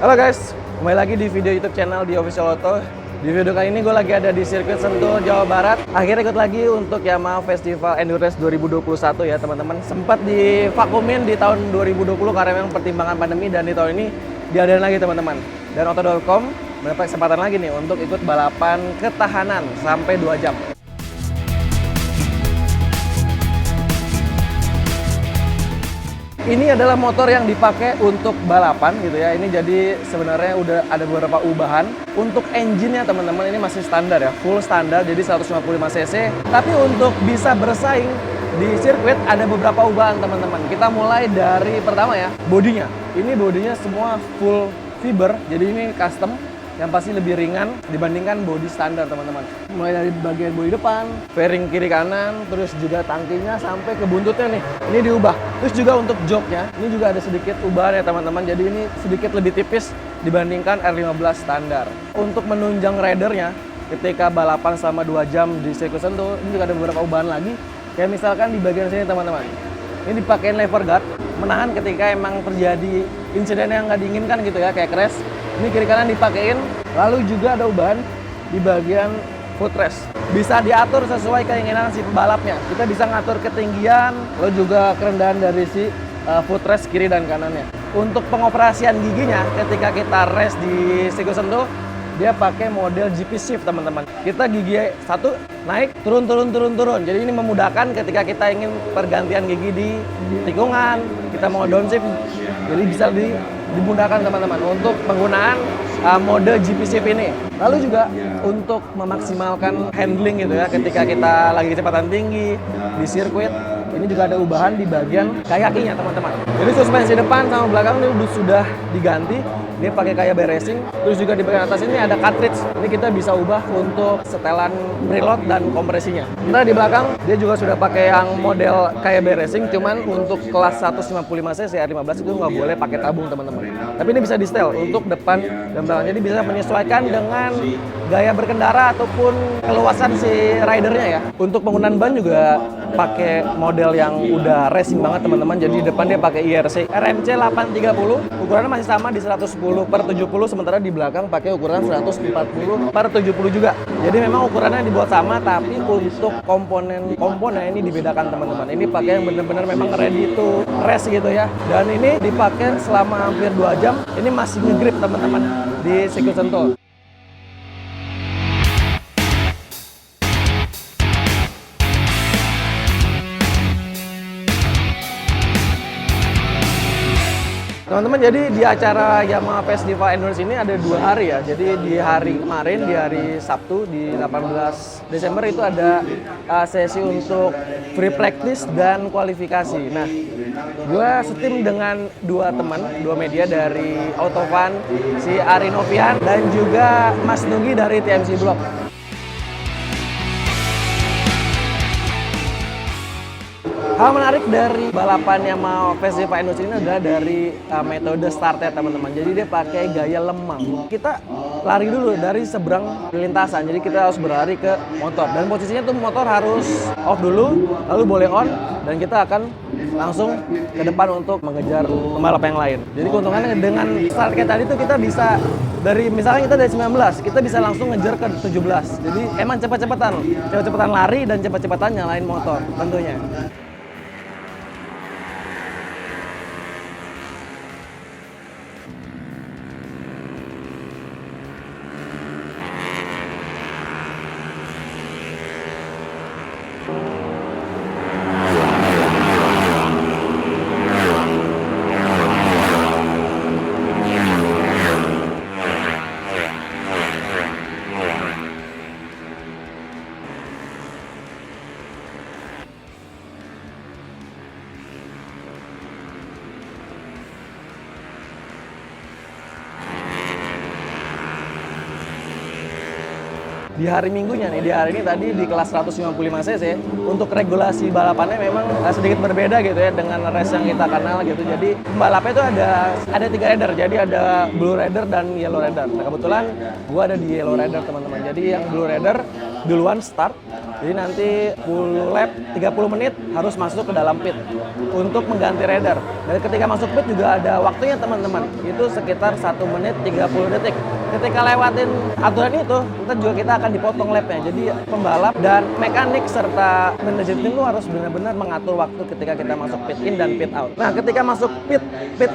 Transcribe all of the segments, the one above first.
Halo guys, kembali lagi di video YouTube channel di Official Auto. Di video kali ini gue lagi ada di sirkuit Sentul, Jawa Barat. Akhirnya ikut lagi untuk Yamaha Festival Endurance 2021 ya teman-teman. Sempat divakumin di tahun 2020 karena memang pertimbangan pandemi, dan di tahun ini diadain lagi teman-teman. Dan Auto.com mendapat kesempatan lagi nih untuk ikut balapan ketahanan sampai 2 jam. Ini adalah motor yang dipakai untuk balapan gitu ya. Ini jadi sebenarnya udah ada beberapa ubahan. Untuk engine-nya teman-teman ini masih standar ya, full standar, jadi 155 cc. Tapi untuk bisa bersaing di sirkuit ada beberapa ubahan teman-teman. Kita mulai dari pertama ya, bodinya. Ini bodinya semua full fiber, jadi ini custom yang pasti lebih ringan dibandingkan bodi standar teman-teman. Mulai dari bagian bodi depan, fairing kiri kanan, terus juga tangkinya sampai ke buntutnya nih. Ini diubah. Terus juga untuk joknya, ini juga ada sedikit ubahan ya teman-teman. Jadi ini sedikit lebih tipis dibandingkan R15 standar. Untuk menunjang ridernya ketika balapan selama 2 jam di sirkuit Sentul, ini juga ada beberapa ubahan lagi. Kayak misalkan di bagian sini teman-teman. Ini dipakein lever guard, menahan ketika emang terjadi insiden yang nggak diinginkan gitu ya, kayak crash. Ini kiri kanan dipakein. Lalu juga ada ubahan di bagian footrest. Bisa diatur sesuai keinginan si pembalapnya. Kita bisa ngatur ketinggian, lalu juga kerendahan dari si footrest kiri dan kanannya. Untuk pengoperasian giginya ketika kita race di sirkuit Sentul, dia pakai model GP Shift teman-teman. Kita gigi satu naik, turun. Jadi ini memudahkan ketika kita ingin pergantian gigi di tikungan, kita mau downshift, jadi bisa dimudahkan teman-teman untuk penggunaan mode GP Shift ini. Lalu juga untuk memaksimalkan handling gitu ya, ketika kita lagi kecepatan tinggi di sirkuit, ini juga ada ubahan di bagian kakinya teman-teman. Jadi suspensi depan sama belakang ini sudah diganti. Dia pakai kayak racing. Terus juga di bagian atas ini ada cartridge. Ini kita bisa ubah untuk setelan preload dan kompresinya. Nah di belakang dia juga sudah pakai yang model kayak racing, cuman untuk kelas 155 cc R15 itu nggak boleh pakai tabung teman-teman. Tapi ini bisa di setel untuk depan dan belakang. Jadi bisa menyesuaikan dengan gaya berkendara ataupun keluasan si ridernya ya. Untuk penggunaan ban juga pakai model yang udah racing banget teman-teman. Jadi di depan dia pakai IRC RMC 830. Ukurannya masih sama di 110/70, sementara di belakang pakai ukuran 140/70 juga. Jadi memang ukurannya dibuat sama, tapi untuk komponen ini dibedakan teman-teman. Ini pakai yang benar-benar memang ready to race gitu ya. Dan ini dipakai selama hampir 2 jam. Ini masih nge-grip teman-teman di sirkuit Sentul. Teman-teman, jadi di acara Yamaha Festival Endurance ini ada 2 hari ya. Jadi di hari kemarin, di hari Sabtu, di 18 Desember itu ada sesi untuk free practice dan kualifikasi. Nah, gue setim dengan 2 teman, 2 media dari Autofan, si Ari Novian dan juga Mas Nugi dari TMC Blog. Hal menarik dari balapan Yamaha Festival Endurance ini adalah dari metode startnya teman-teman. Jadi dia pakai gaya lemang. Kita lari dulu dari seberang lintasan. Jadi kita harus berlari ke motor. Dan posisinya tuh motor harus off dulu, lalu boleh on, dan kita akan langsung ke depan untuk mengejar pembalap yang lain. Jadi keuntungannya dengan start kayak tadi tuh kita bisa dari misalkan kita dari 19, kita bisa langsung ngejar ke 17. Jadi emang cepet-cepetan lari dan cepet-cepetan nyalain motor tentunya. Di hari Minggunya nih, di hari ini tadi di kelas 155 cc, untuk regulasi balapannya memang sedikit berbeda gitu ya dengan race yang kita kenal gitu. Jadi pembalapnya itu ada 3 rider, jadi ada Blue Rider dan Yellow Rider. Nah kebetulan gua ada di Yellow Rider teman-teman. Jadi yang Blue Rider duluan start, Jadi nanti full lap 30 menit harus masuk ke dalam pit untuk mengganti rider. Dan ketika masuk pit juga ada waktunya teman-teman. Itu sekitar 1 menit 30 detik. Ketika lewatin aturan itu, kita akan dipotong lapnya. Jadi pembalap dan mekanik serta manajer tim itu harus benar-benar mengatur waktu ketika kita masuk pit in dan pit out. Nah, ketika masuk pit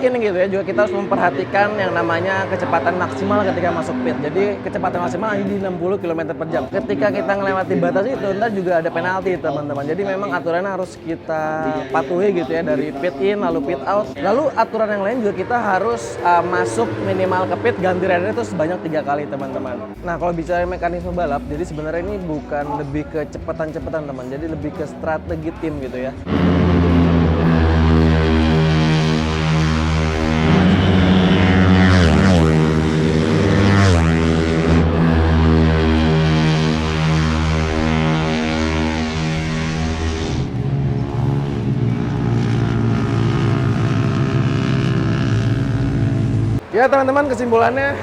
in gitu ya, juga kita harus memperhatikan yang namanya kecepatan maksimal ketika masuk pit. Jadi kecepatan maksimal hanya di 60 km per jam. Ketika kita melewati batas itu, ntar juga ada penalti teman-teman. Jadi memang aturannya harus kita patuhi gitu ya, dari pit in lalu pit out. Lalu aturan yang lain juga kita harus masuk minimal ke pit ganti rider itu sebanyak 3 kali teman-teman. Nah, kalau bicara mekanisme balap, jadi sebenarnya ini bukan lebih ke cepetan-cepetan teman, jadi lebih ke strategi tim gitu ya. Ya teman-teman, kesimpulannya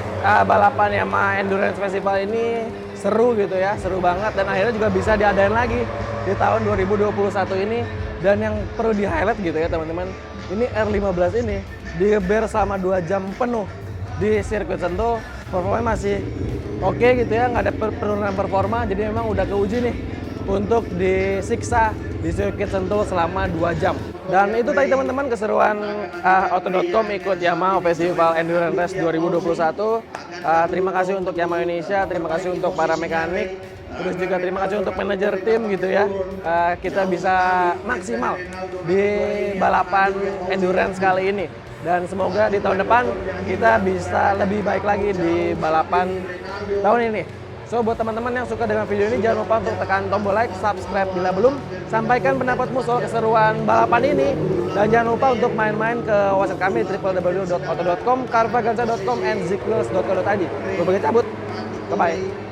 balapan Yamaha Endurance Festival ini seru gitu ya, seru banget, dan akhirnya juga bisa diadain lagi di tahun 2021 ini. Dan yang perlu di highlight gitu ya teman-teman, ini R15 ini digeber selama 2 jam penuh di sirkuit Sentul. Performanya masih oke gitu ya, nggak ada penurunan performa, jadi memang udah keuji nih untuk disiksa di sirkuit Sentul selama 2 jam. Dan itu tadi teman-teman keseruan Auto.com ikut Yamaha Festival Endurance Race 2021. Terima kasih untuk Yamaha Indonesia, terima kasih untuk para mekanik, terus juga terima kasih untuk manajer tim gitu ya. Kita bisa maksimal di balapan endurance kali ini. Dan semoga di tahun depan kita bisa lebih baik lagi di balapan tahun ini. So, buat teman-teman yang suka dengan video ini, jangan lupa untuk tekan tombol like, subscribe bila belum. Sampaikan pendapatmu soal keseruan balapan ini. Dan jangan lupa untuk main-main ke website kami www.auto.com, carvaganza.com, and zicwheels.co.id. Gue bagi cabut. Bye-bye.